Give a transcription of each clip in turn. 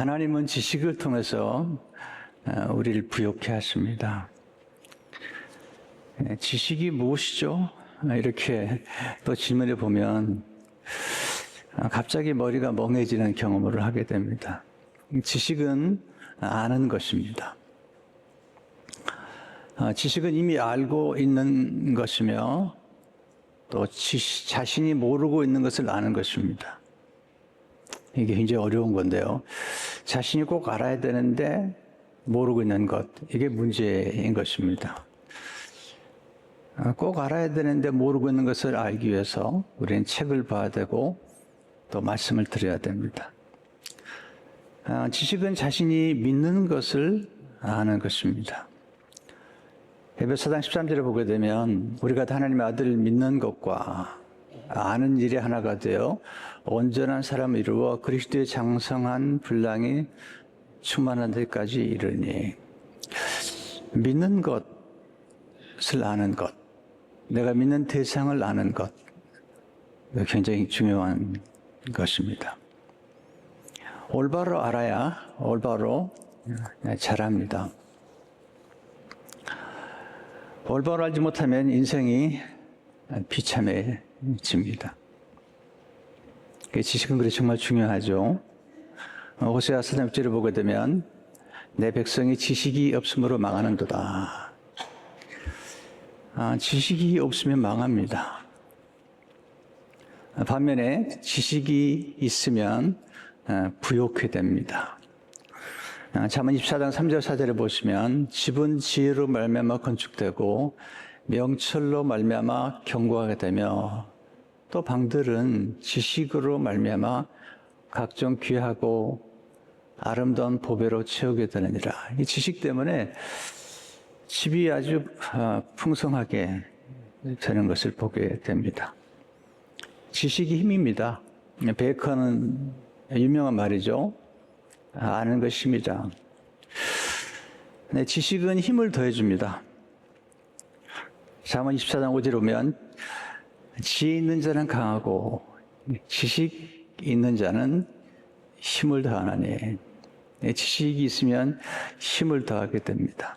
하나님은 지식을 통해서 우리를 부욕해 하십니다. 지식이 무엇이죠? 이렇게 또 질문해 보면 갑자기 머리가 멍해지는 경험을 하게 됩니다. 지식은 아는 것입니다. 지식은 이미 알고 있는 것이며 또 자신이 모르고 있는 것을 아는 것입니다. 이게 굉장히 어려운 건데요. 자신이 꼭 알아야 되는데 모르고 있는 것, 이게 문제인 것입니다. 꼭 알아야 되는데 모르고 있는 것을 알기 위해서 우리는 책을 봐야 되고 또 말씀을 드려야 됩니다. 지식은 자신이 믿는 것을 아는 것입니다. 에베소 4장 13절을 보게 되면 우리가 하나님의 아들을 믿는 것과 아는 일이 하나가 되어 온전한 사람을 이루어 그리스도의 장성한 분량이 충만한 데까지 이르니, 믿는 것을 아는 것, 내가 믿는 대상을 아는 것, 굉장히 중요한 것입니다. 올바로 알아야 올바로 잘합니다. 올바로 알지 못하면 인생이 비참해집니다. 지식은 그래 정말 중요하죠. 호세아 4장 6절을 보게 되면 내 백성이 지식이 없으므로 망하는도다. 지식이 없으면 망합니다. 반면에 지식이 있으면 부욕해 됩니다. 잠언 24장 3절 4절을 보시면 집은 지혜로 말미암아 건축되고 명철로 말미암아 견고하게 되며 또 방들은 지식으로 말미암아 각종 귀하고 아름다운 보배로 채우게 되느니라. 이 지식 때문에 집이 아주 풍성하게 되는 것을 보게 됩니다. 지식이 힘입니다. 베이컨은 유명한 말이죠. 아는 것이 힘이다. 네, 지식은 힘을 더해줍니다. 잠언 24장 5절에 보면 지혜 있는 자는 강하고 지식 있는 자는 힘을 더하나니, 지식이 있으면 힘을 더하게 됩니다.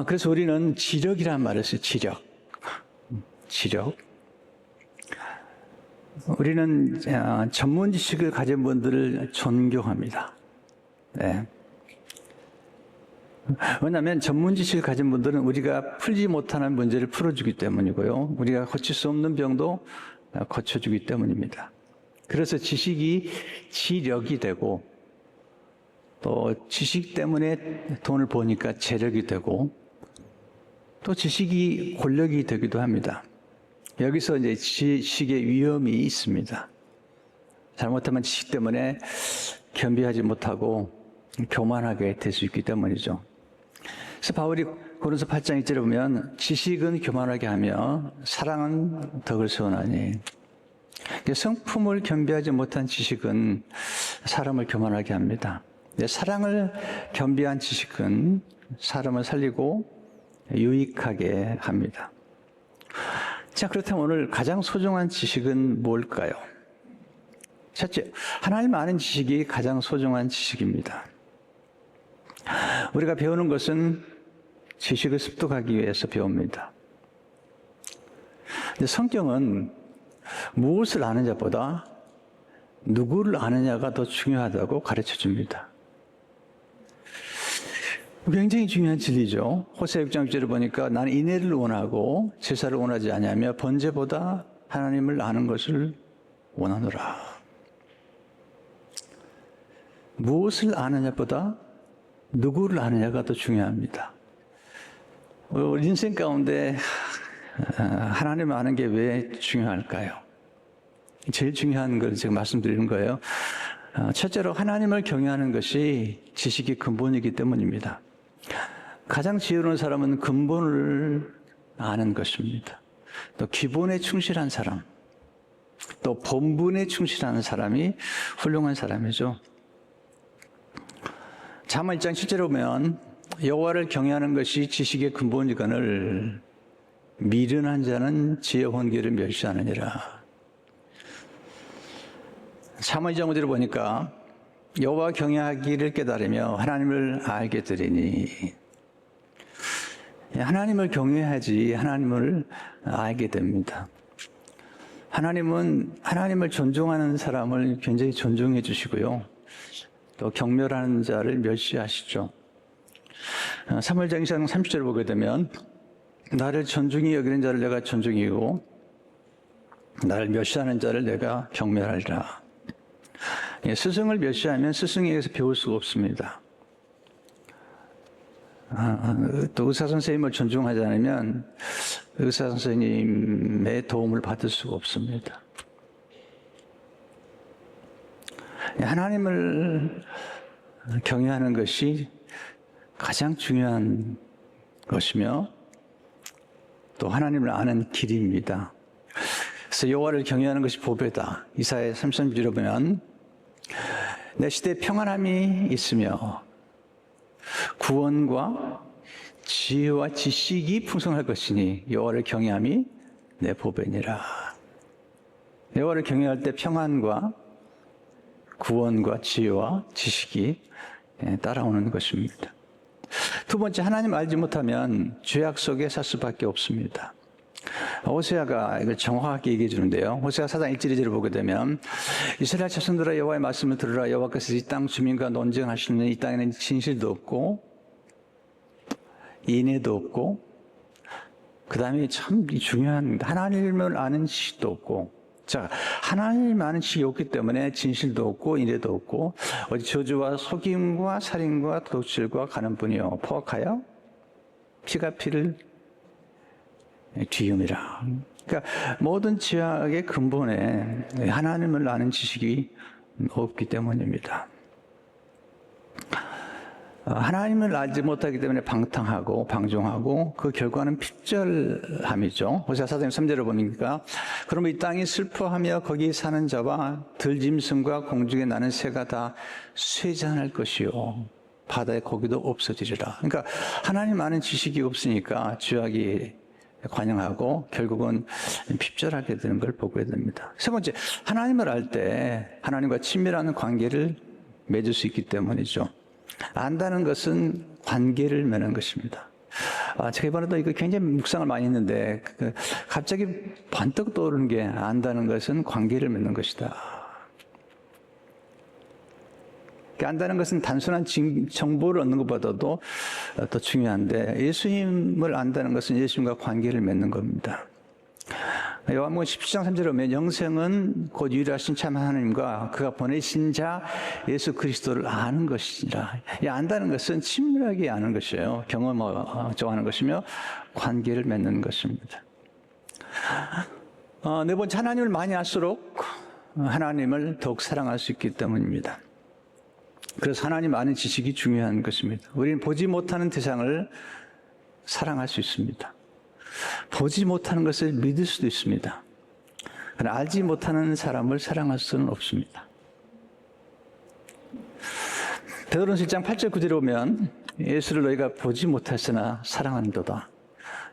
그래서 우리는 지력이라는 말을 써요. 지력. 우리는 전문 지식을 가진 분들을 존경합니다. 네. 왜냐하면 전문 지식을 가진 분들은 우리가 풀지 못하는 문제를 풀어주기 때문이고요. 우리가 고칠 수 없는 병도 고쳐주기 때문입니다. 그래서 지식이 지력이 되고 또 지식 때문에 돈을 버니까 재력이 되고 또 지식이 권력이 되기도 합니다. 여기서 이제 지식의 위험이 있습니다. 잘못하면 지식 때문에 겸비하지 못하고 교만하게 될 수 있기 때문이죠. 그래서 바울이 고린도서 8장 1절에 보면 지식은 교만하게 하며 사랑은 덕을 세우나니, 성품을 겸비하지 못한 지식은 사람을 교만하게 합니다. 사랑을 겸비한 지식은 사람을 살리고 유익하게 합니다. 자, 그렇다면 오늘 가장 소중한 지식은 뭘까요? 첫째, 하나님 아는 지식이 가장 소중한 지식입니다. 우리가 배우는 것은 지식을 습득하기 위해서 배웁니다. 근데 성경은 무엇을 아느냐보다 누구를 아느냐가 더 중요하다고 가르쳐 줍니다. 굉장히 중요한 진리죠. 호세아 6장 6절을 보니까 나는 인애를 원하고 제사를 원하지 아니하며 번제보다 하나님을 아는 것을 원하노라. 무엇을 아느냐보다 누구를 아느냐가 더 중요합니다. 우리 인생 가운데 하나님을 아는 게 왜 중요할까요? 제일 중요한 걸 제가 말씀드리는 거예요. 첫째로 하나님을 경외하는 것이 지식의 근본이기 때문입니다. 가장 지혜로운 사람은 근본을 아는 것입니다. 또 기본에 충실한 사람, 또 본분에 충실하는 사람이 훌륭한 사람이죠. 잠언 1장 7절에 보면 여호와를 경외하는 것이 지식의 근본이거늘 미련한 자는 지혜 혼계를 멸시하느니라. 사무엘 2장 5절을 보니까 여호와 경외하기를 깨달으며 하나님을 알게 되리니, 하나님을 경외하지 하나님을 알게 됩니다. 하나님은 하나님을 존중하는 사람을 굉장히 존중해 주시고요, 또 경멸하는 자를 멸시하시죠. 사무엘상 2장 30절을 보게 되면 나를 존중히 여기는 자를 내가 존중이고 나를 멸시하는 자를 내가 경멸하리라. 스승을 멸시하면 스승에게서 배울 수가 없습니다. 또 의사 선생님을 존중하지 않으면 의사 선생님의 도움을 받을 수가 없습니다. 하나님을 경외하는 것이 가장 중요한 것이며 또 하나님을 아는 길입니다. 그래서 여호와를 경외하는 것이 보배다. 이사야 33절에 보면 내 시대에 평안함이 있으며 구원과 지혜와 지식이 풍성할 것이니 여호와를 경외함이 내 보배니라. 여호와를 경외할 때 평안과 구원과 지혜와 지식이 따라오는 것입니다. 두 번째, 하나님 알지 못하면 죄악 속에 살 수밖에 없습니다. 호세아가 이걸 정확하게 얘기해 주는데요. 호세아 4장 1절 2절을 보게 되면 이스라엘 자손들아 여호와의 말씀을 들으라. 여호와께서 이 땅 주민과 논쟁하시는 이 땅에는 진실도 없고 인애도 없고, 그 다음에 참 중요한 하나님을 아는 지식도 없고. 자, 하나님 아는 지식이 없기 때문에 진실도 없고 인애도 없고 어디 저주와 속임과 살인과 도둑질과 가는뿐이요 포악하여 피가 피를 뒤음이라. 그러니까 모든 죄악의 근본에 하나님을 아는 지식이 없기 때문입니다. 하나님을 알지 못하기 때문에 방탕하고 방종하고 그 결과는 핍절함이죠. 호세아 4장 3절을 보니까 그러면 이 땅이 슬퍼하며 거기 사는 자와 들짐승과 공중에 나는 새가 다 쇠잔할 것이요 바다의 고기도 없어지리라. 그러니까 하나님 아는 지식이 없으니까 죄악이 관영하고 결국은 핍절하게 되는 걸 보게 됩니다. 세 번째, 하나님을 알 때 하나님과 친밀한 관계를 맺을 수 있기 때문이죠. 안다는 것은 관계를 맺는 것입니다. 제가 이번에도 이거 굉장히 묵상을 많이 했는데 갑자기 번뜩 떠오르는 게 안다는 것은 관계를 맺는 것이다. 안다는 것은 단순한 정보를 얻는 것보다도 더 중요한데 예수님을 안다는 것은 예수님과 관계를 맺는 겁니다. 요한복음 17장 3절에 보면 영생은 곧 유일하신 참 하나님과 그가 보내신 자 예수 그리스도를 아는 것이니라. 안다는 것은 친밀하게 아는 것이에요. 경험하고 하는 것이며 관계를 맺는 것입니다. 네 번째, 하나님을 많이 알수록 하나님을 더욱 사랑할 수 있기 때문입니다. 그래서 하나님 아는 지식이 중요한 것입니다. 우리는 보지 못하는 대상을 사랑할 수 있습니다. 보지 못하는 것을 믿을 수도 있습니다. 그러나 알지 못하는 사람을 사랑할 수는 없습니다. 베드로전서 1장 8절 9절에 보면 예수를 너희가 보지 못했으나 사랑한도다.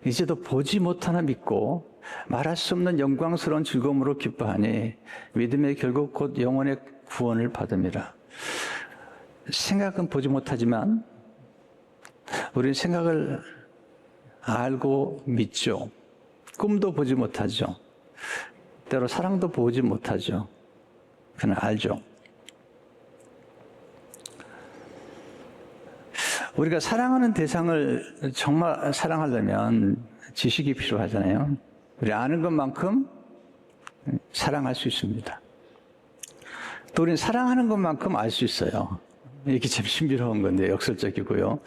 이제도 보지 못하나 믿고 말할 수 없는 영광스러운 즐거움으로 기뻐하니 믿음의 결국 곧 영혼의 구원을 받음이라. 생각은 보지 못하지만 우리는 생각을 알고 믿죠. 꿈도 보지 못하죠. 때로 사랑도 보지 못하죠. 그러나 알죠. 우리가 사랑하는 대상을 정말 사랑하려면 지식이 필요하잖아요. 우리 아는 것만큼 사랑할 수 있습니다. 또 우리는 사랑하는 것만큼 알 수 있어요. 이게 참 신비로운 건데 역설적이고요.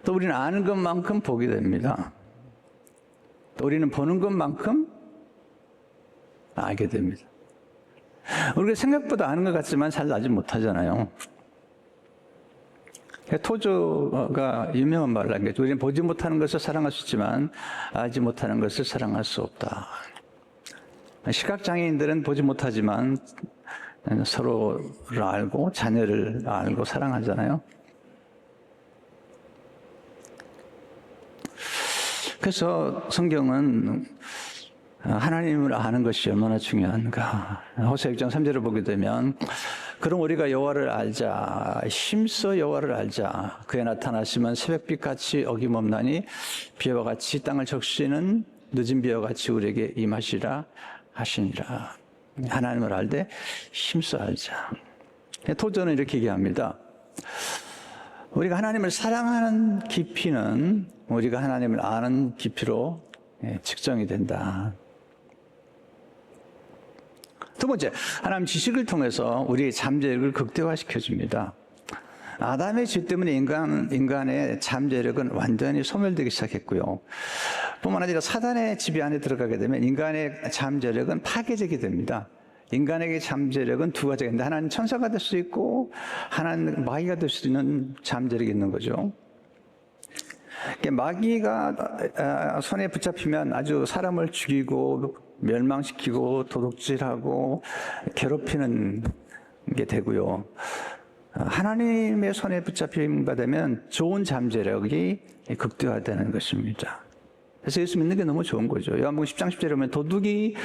또 우리는 아는 것만큼 보게 됩니다. 또 우리는 보는 것만큼 알게 됩니다. 우리가 생각보다 아는 것 같지만 잘 알지 못하잖아요. 토저가 유명한 말을 한 게 우리는 보지 못하는 것을 사랑할 수 있지만 알지 못하는 것을 사랑할 수 없다. 시각장애인들은 보지 못하지만 서로를 알고 자녀를 알고 사랑하잖아요. 그래서 성경은 하나님을 아는 것이 얼마나 중요한가. 호세아 6장 3절을 보게 되면 그럼 우리가 여호와를 알자. 힘써 여호와를 알자. 그에 나타나시면 새벽빛같이 어김없나니 비와 같이 땅을 적시는 늦은 비와 같이 우리에게 임하시라 하시니라. 하나님을 알되 힘써 알자. 토저는 이렇게 얘기합니다. 우리가 하나님을 사랑하는 깊이는 우리가 하나님을 아는 깊이로 측정이 된다. 두 번째, 하나님 지식을 통해서 우리의 잠재력을 극대화시켜 줍니다. 아담의 죄 때문에 인간의 잠재력은 완전히 소멸되기 시작했고요. 뿐만 아니라 사단의 지배 안에 들어가게 되면 인간의 잠재력은 파괴적이 됩니다. 인간에게 잠재력은 두 가지가 있는데 하나는 천사가 될 수 있고 하나는 마귀가 될 수 있는 잠재력이 있는 거죠. 마귀가 손에 붙잡히면 아주 사람을 죽이고 멸망시키고 도둑질하고 괴롭히는 게 되고요. 하나님의 손에 붙잡힘 받으면 좋은 잠재력이 극대화되는 것입니다. 그래서 예수 믿는 게 너무 좋은 거죠. 요한복음 10장 10절에 보면 도둑이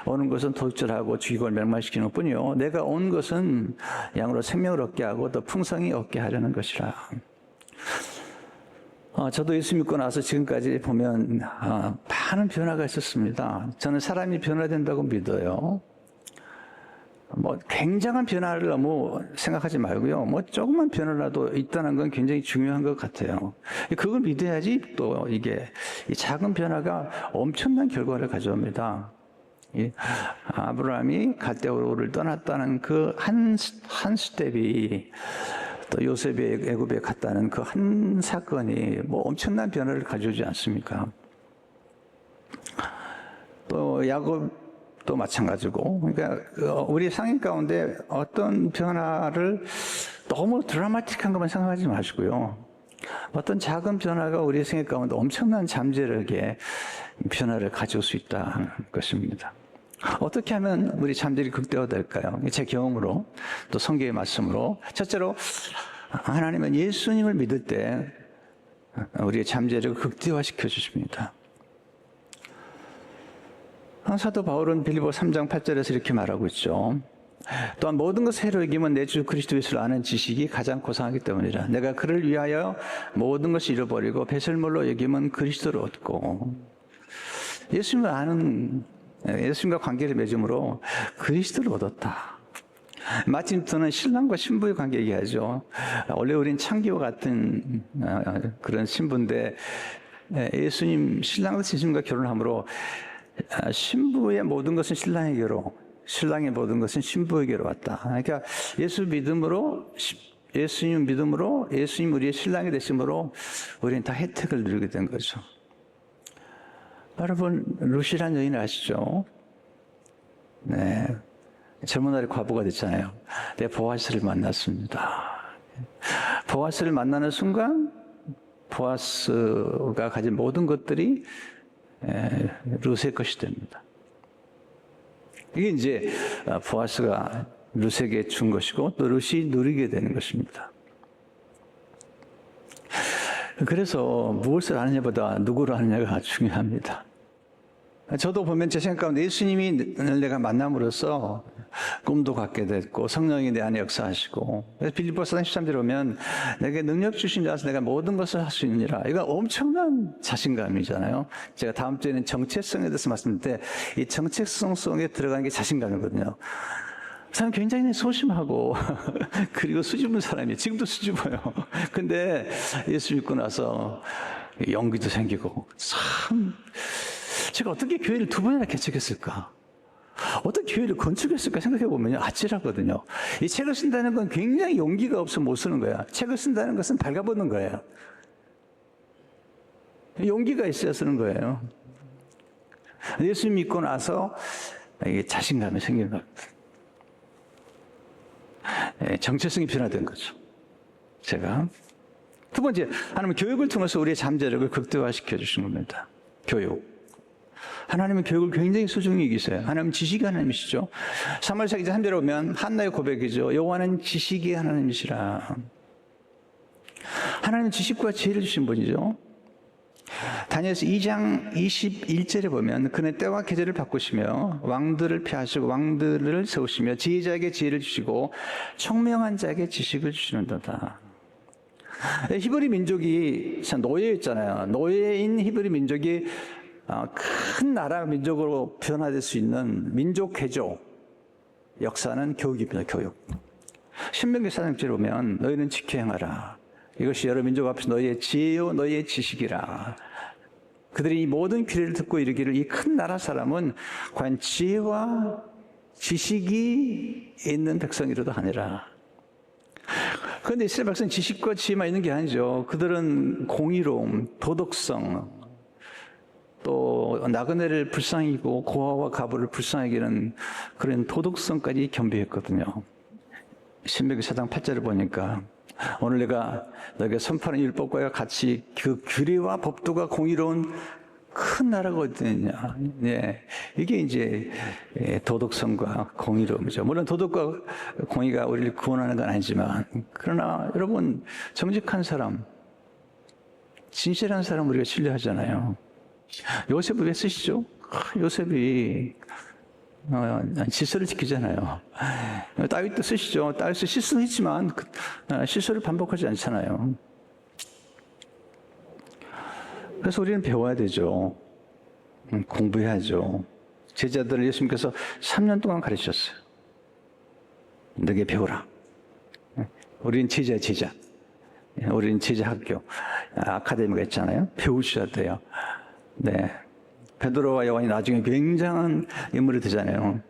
오는 것은 도둑질하고 죽이고 멸망시키는 것뿐이요. 내가 온 것은 양으로 생명을 얻게 하고 더 풍성히 얻게 하려는 것이라. 저도 예수 믿고 나서 지금까지 보면 많은 변화가 있었습니다. 저는 사람이 변화된다고 믿어요. 굉장한 변화를 너무 생각하지 말고요. 조금만 변화라도 있다는 건 굉장히 중요한 것 같아요. 그걸 믿어야지 또 이게 이 작은 변화가 엄청난 결과를 가져옵니다. 아브라함이 갈대우를 떠났다는 그 한 스텝이 또 요셉이 애굽에 갔다는 그 한 사건이 엄청난 변화를 가져오지 않습니까? 또 야곱도 마찬가지고, 그러니까 우리 상인 가운데 어떤 변화를 너무 드라마틱한 것만 생각하지 마시고요. 어떤 작은 변화가 우리 생애 가운데 엄청난 잠재력의 변화를 가져올 수 있다는 것입니다. 어떻게 하면 우리 잠재력이 극대화될까요? 제 경험으로 또 성경의 말씀으로 첫째로 하나님은 예수님을 믿을 때 우리의 잠재력을 극대화시켜 주십니다. 사도 바울은 빌립보 3장 8절에서 이렇게 말하고 있죠. 또한 모든 것을 새로 여기면 내 주 그리스도 예수를 아는 지식이 가장 고상하기 때문이라. 내가 그를 위하여 모든 것을 잃어버리고 배설물로 여기면 그리스도를 얻고, 예수님을 아는, 예수님과 관계를 맺음으로 그리스도를 얻었다. 마틴부터는 신랑과 신부의 관계 얘기하죠. 원래 우린 창기와 같은 그런 신부인데 예수님, 신랑과 예수님과 결혼함으로 신부의 모든 것은 신랑에게로, 신랑의 모든 것은 신부에게로 왔다. 그러니까 예수님 믿음으로 예수님 우리의 신랑이 되심으로 우리는 다 혜택을 누리게 된 거죠. 여러분, 루시라는 여인 아시죠? 네. 젊은 날에 과부가 됐잖아요. 내 보아스를 만났습니다. 보아스를 만나는 순간 보아스가 가진 모든 것들이 루스의 것이 됩니다. 이게 이제 보아스가 루스에게 준 것이고 또 루시 누리게 되는 것입니다. 그래서 무엇을 아느냐보다 누구를 아느냐가 중요합니다. 저도 보면 제 생각 가운데 예수님이 내가 만남으로써 꿈도 갖게 됐고 성령이 내 안에 역사하시고, 그래서 빌립보서 13절에 보면 내게 능력 주신 자라서 내가 모든 것을 할 수 있느니라. 이거 엄청난 자신감이잖아요. 제가 다음 주에는 정체성에 대해서 말씀드릴 때 이 정체성 속에 들어가는 게 자신감이거든요. 사람 굉장히 소심하고 그리고 수줍은 사람이에요. 지금도 수줍어요. 근데 예수 믿고 나서 용기도 생기고, 참 제가 어떻게 교회를 2번이나 개척했을까? 어떻게 교회를 건축했을까 생각해 보면 아찔하거든요. 이 책을 쓴다는 건 굉장히 용기가 없으면 못 쓰는 거야. 책을 쓴다는 것은 발가벗는 거예요. 용기가 있어야 쓰는 거예요. 예수 믿고 나서 이게 자신감이 생기는 겁니다. 정체성이 변화된 거죠. 제가 두 번째, 하나님은 교육을 통해서 우리의 잠재력을 극대화시켜 주신 겁니다. 교육. 하나님은 교육을 굉장히 소중히 여기세요. 하나님은 지식의 하나님이시죠. 사무엘상 2장 3절에 보면 한나의 고백이죠. 여호와는 지식의 하나님이시라. 하나님은 지식과 지혜를 주신 분이죠. 다니엘서 2장 21절에 보면 그는 때와 계절을 바꾸시며 왕들을 폐하시고 왕들을 세우시며 지혜자에게 지혜를 주시고 총명한 자에게 지식을 주시는도다. 히브리 민족이 참 노예였잖아요. 노예인 히브리 민족이 큰 나라 민족으로 변화될 수 있는 민족 개조 역사는 교육입니다. 교육. 신명기 4장절에 보면 너희는 지켜 행하라. 이것이 여러 민족 앞에서 너희의 지혜요 너희의 지식이라. 그들이 이 모든 규례를 듣고 이르기를 이 큰 나라 사람은 과연 지혜와 지식이 있는 백성이라도 하니라. 그런데 이스라엘 백성은 지식과 지혜만 있는 게 아니죠. 그들은 공의로움, 도덕성, 또 나그네를 불쌍히 여기고 고아와 가부를 불쌍히 여기는 그런 도덕성까지 겸비했거든요. 신명기 4장 8절을 보니까 오늘 내가 너에게 선포하는 율법과 같이 그 규례와 법도가 공의로운 큰 나라가 어디 있느냐. 네. 이게 이제 도덕성과 공의로움이죠. 물론 도덕과 공의가 우리를 구원하는 건 아니지만, 그러나 여러분, 정직한 사람, 진실한 사람 우리가 신뢰하잖아요. 요셉을 왜 쓰시죠? 요셉이 질서를 지키잖아요. 다윗도 쓰시죠. 다윗도 실수했지만 실수를 반복하지 않잖아요. 그래서 우리는 배워야 되죠. 공부해야죠. 제자들을 예수님께서 3년 동안 가르치셨어요. 너게 배우라. 우리는 제자야, 제자. 우리는 제자 학교, 아카데미가 있잖아요. 배우셔야 돼요. 네. 베드로와 요한이 나중에 굉장한 인물이 되잖아요.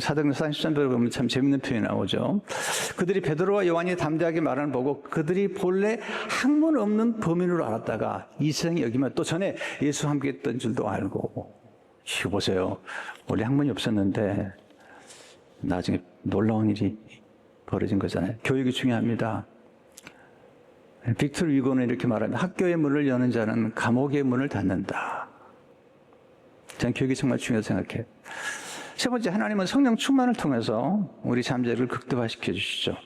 사도행전 43절에 보면 참 재밌는 표현이 나오죠. 그들이 베드로와 요한이 담대하게 말하는 보고 그들이 본래 학문 없는 범인으로 알았다가 이 세상에 여기면 또 전에 예수와 함께 했던 줄도 알고. 이거 보세요. 원래 학문이 없었는데 나중에 놀라운 일이 벌어진 거잖아요. 교육이 중요합니다. 빅토르 위고는 이렇게 말합니다. 학교의 문을 여는 자는 감옥의 문을 닫는다. 저는 교육이 정말 중요하다고 생각해요. 세 번째, 하나님은 성령 충만을 통해서 우리 잠재력을 극대화시켜 주시죠.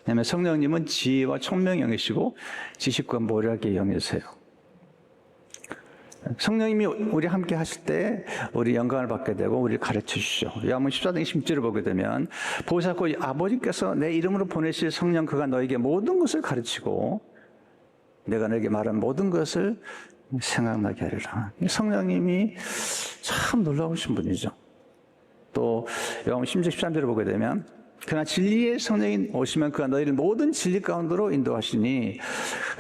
왜냐하면 성령님은 지혜와 총명의 영이시고 지식과 모략의 영이세요. 성령님이 우리 함께 하실 때 우리 영광을 받게 되고 우리를 가르쳐 주시죠. 요한복음 14장 26절을 보게 되면 보살고 아버지께서 내 이름으로 보내실 성령 그가 너에게 모든 것을 가르치고 내가 너에게 말한 모든 것을 생각나게 하리라. 성령님이 참 놀라우신 분이죠. 또 요한복음 16장 13절을 보게 되면 그러나 진리의 성령이 오시면 그가 너희를 모든 진리 가운데로 인도하시니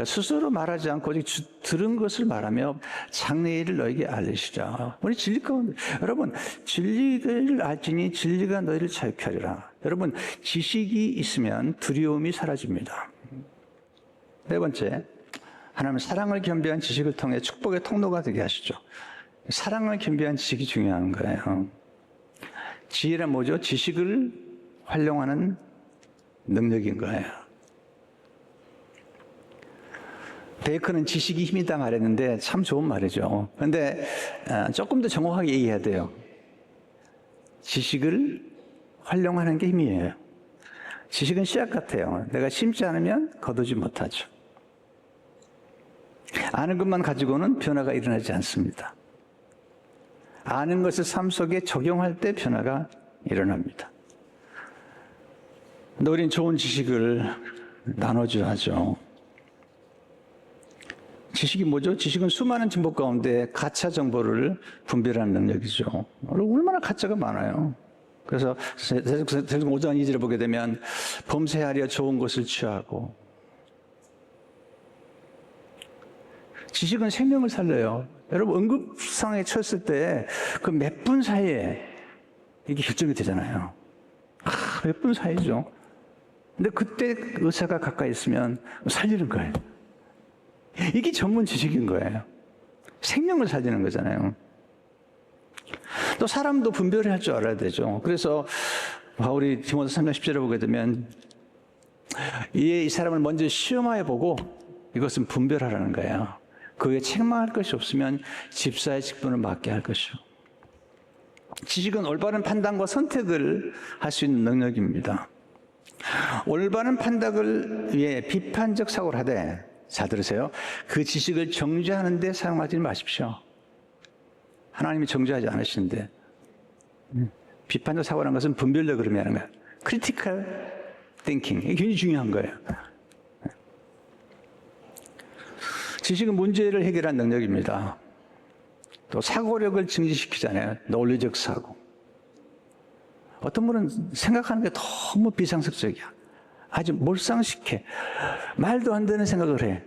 스스로 말하지 않고 오직 들은 것을 말하며 장래일을 너에게 알리시라. 우리 진리 가운데 여러분 진리를 알지니 진리가 너희를 자유케 하리라. 여러분 지식이 있으면 두려움이 사라집니다. 네 번째, 하나님은 사랑을 겸비한 지식을 통해 축복의 통로가 되게 하시죠. 사랑을 겸비한 지식이 중요한 거예요. 지혜란 뭐죠? 지식을 활용하는 능력인 거예요. 베이컨은 지식이 힘이다 말했는데 참 좋은 말이죠. 그런데 조금 더 정확하게 얘기해야 돼요. 지식을 활용하는 게 힘이에요. 지식은 씨앗 같아요. 내가 심지 않으면 거두지 못하죠. 아는 것만 가지고는 변화가 일어나지 않습니다. 아는 것을 삶 속에 적용할 때 변화가 일어납니다. 근데 우리는 좋은 지식을 나눠줘야죠. 지식이 뭐죠? 지식은 수많은 정보 가운데 가짜 정보를 분별하는 능력이죠. 얼마나 가짜가 많아요. 그래서 세종 5장 2절을 보게 되면 범죄하려 좋은 것을 취하고 지식은 생명을 살려요. 여러분 응급상황에 처했을 때 그 몇 분 사이에 이게 결정이 되잖아요. 몇 분 사이죠. 근데 그때 의사가 가까이 있으면 살리는 거예요. 이게 전문 지식인 거예요. 생명을 살리는 거잖아요. 또 사람도 분별을 할 줄 알아야 되죠. 그래서 바울이 디모데 3장 10절에 보게 되면 이 사람을 먼저 시험하여 보고 이것은 분별하라는 거예요. 그에 책망할 것이 없으면 집사의 직분을 맡게 할 것이요. 지식은 올바른 판단과 선택을 할 수 있는 능력입니다. 올바른 판단을 위해 비판적 사고를 하되 잘 들으세요. 그 지식을 정죄하는 데 사용하지 마십시오. 하나님이 정죄하지 않으시는데. 비판적 사고라는 것은 분별력을 의미하는 거예요. 크리티컬 띵킹. 이게 굉장히 중요한 거예요. 지식은 문제를 해결하는 능력입니다. 또 사고력을 증진시키잖아요. 논리적 사고. 어떤 분은 생각하는 게 너무 비상식적이야. 아주 몰상식해. 말도 안 되는 생각을 해.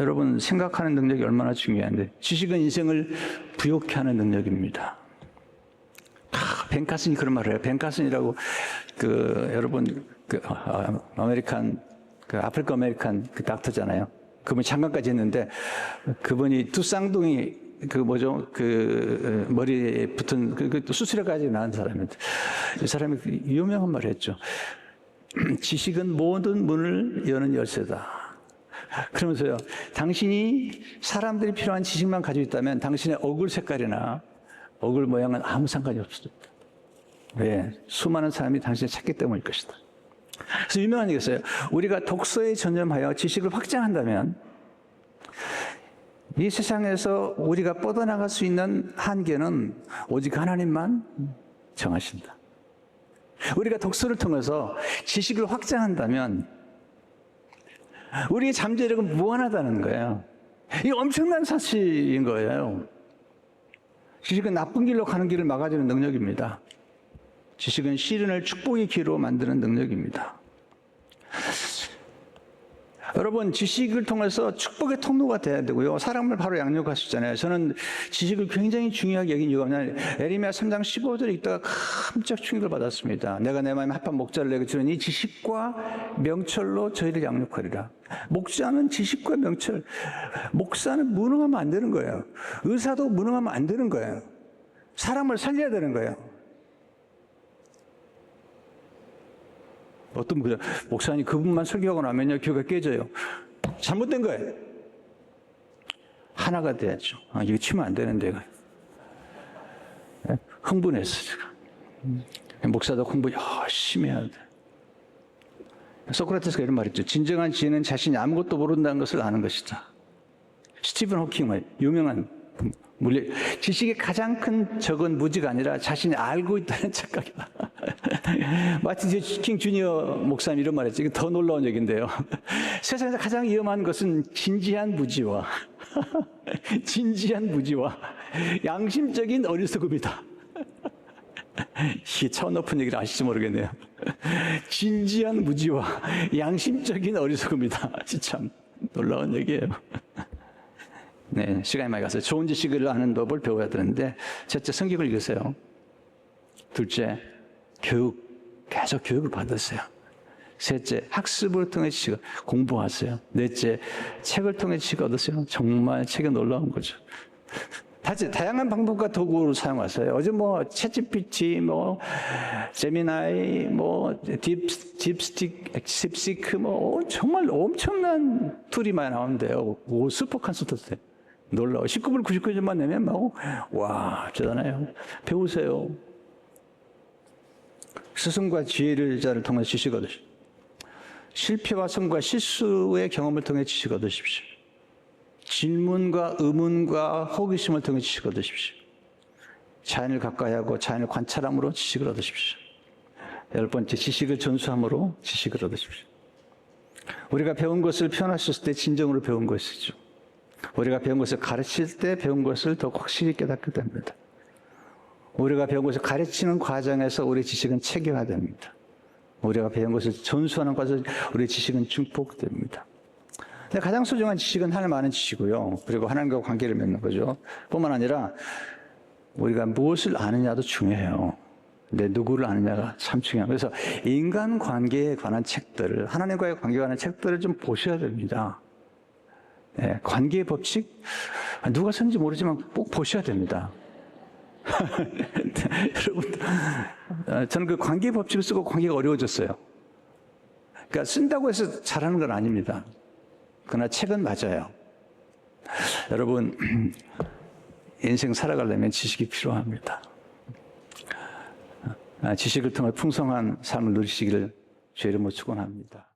여러분, 생각하는 능력이 얼마나 중요한데, 지식은 인생을 부욕해 하는 능력입니다. 벤 카슨이 그런 말을 해요. 벤 카슨이라고, 여러분, 아프리카 아메리칸 닥터잖아요. 그분이 장관까지 했는데, 그분이 두 쌍둥이, 머리에 붙은, 수술해가지고 낳은 사람인데, 이 사람이 유명한 말을 했죠. 지식은 모든 문을 여는 열쇠다. 그러면서요, 당신이 사람들이 필요한 지식만 가지고 있다면 당신의 얼굴 색깔이나 얼굴 모양은 아무 상관이 없습니다. 왜? 수많은 사람이 당신을 찾기 때문일 것이다. 그래서 유명한 얘기가 있어요. 우리가 독서에 전념하여 지식을 확장한다면 이 세상에서 우리가 뻗어나갈 수 있는 한계는 오직 하나님만 정하신다. 우리가 독서를 통해서 지식을 확장한다면 우리의 잠재력은 무한하다는 거예요. 이 엄청난 사실인 거예요. 지식은 나쁜 길로 가는 길을 막아주는 능력입니다. 지식은 시련을 축복의 기로 만드는 능력입니다. 여러분, 지식을 통해서 축복의 통로가 돼야 되고요. 사람을 바로 양육할 수 있잖아요. 저는 지식을 굉장히 중요하게 여긴 이유가 뭐냐면 에레미야 3장 15절에 있다가 깜짝 충격을 받았습니다. 내가 내 마음에 합한 목자를 내게 주니 지식과 명철로 저희를 양육하리라. 목자는 지식과 명철, 목사는 무능하면 안 되는 거예요. 의사도 무능하면 안 되는 거예요. 사람을 살려야 되는 거예요. 어떤 분이 목사님 그분만 설교하고 나면요 교회가 깨져요. 잘못된 거예요. 하나가 돼야죠. 이거 치면 안 되는데 흥분했어 제가. 목사도 공부 열심히 해야 돼. 소크라테스가 이런 말했죠. 진정한 지혜는 자신이 아무것도 모른다는 것을 아는 것이다. 스티븐 호킹 유명한 물리 지식의 가장 큰 적은 무지가 아니라 자신이 알고 있다는 착각이다. 마틴 킹 주니어 목사님 이런 말했죠. 이게 더 놀라운 얘기인데요. 세상에서 가장 위험한 것은 진지한 무지와 양심적인 어리석음이다. 이게 차원 높은 얘기를 아실지 모르겠네요. 진지한 무지와 양심적인 어리석음이다. 참 놀라운 얘기예요. 네, 시간이 많이 갔어요. 좋은 지식을 아는 법을 배워야 되는데, 첫째, 성경을 읽으세요. 둘째, 계속 교육을 받으세요. 셋째, 학습을 통해 지식을 공부하세요. 넷째, 책을 통해 지식을 얻으세요. 정말 책이 놀라운 거죠. 다양한 방법과 도구를 사용하세요. 어제 챗GPT, 제미나이, 딥시크, 정말 엄청난 툴이 많이 나오는데요. 슈퍼컴퓨터 놀라워. 19불 99점만 내면 와, 대단해요. 배우세요. 스승과 지혜자를 통해 지식을 얻으십시오. 실패와 성과 실수의 경험을 통해 지식을 얻으십시오. 질문과 의문과 호기심을 통해 지식을 얻으십시오. 자연을 가까이하고 자연을 관찰함으로 지식을 얻으십시오. 10번째, 지식을 전수함으로 지식을 얻으십시오. 우리가 배운 것을 표현하셨을 때 진정으로 배운 것이죠. 우리가 배운 것을 가르칠 때 배운 것을 더 확실히 깨닫게 됩니다. 우리가 배운 것을 가르치는 과정에서 우리 지식은 체계화됩니다. 우리가 배운 것을 전수하는 과정에서 우리 지식은 증폭됩니다. 근데 가장 소중한 지식은 하나님 아는 지식이고요. 그리고 하나님과 관계를 맺는 거죠. 뿐만 아니라 우리가 무엇을 아느냐도 중요해요. 근데 누구를 아느냐가 참 중요해요. 그래서 인간관계에 관한 책들을, 하나님과의 관계에 관한 책들을 좀 보셔야 됩니다. 네, 관계의 법칙, 누가 썼는지 모르지만 꼭 보셔야 됩니다. 여러분, 저는 그 관계의 법칙을 쓰고 관계가 어려워졌어요. 그러니까 쓴다고 해서 잘하는 건 아닙니다. 그러나 책은 맞아요. 여러분, 인생 살아가려면 지식이 필요합니다. 지식을 통해 풍성한 삶을 누리시기를 주의 이름으로 축원합니다.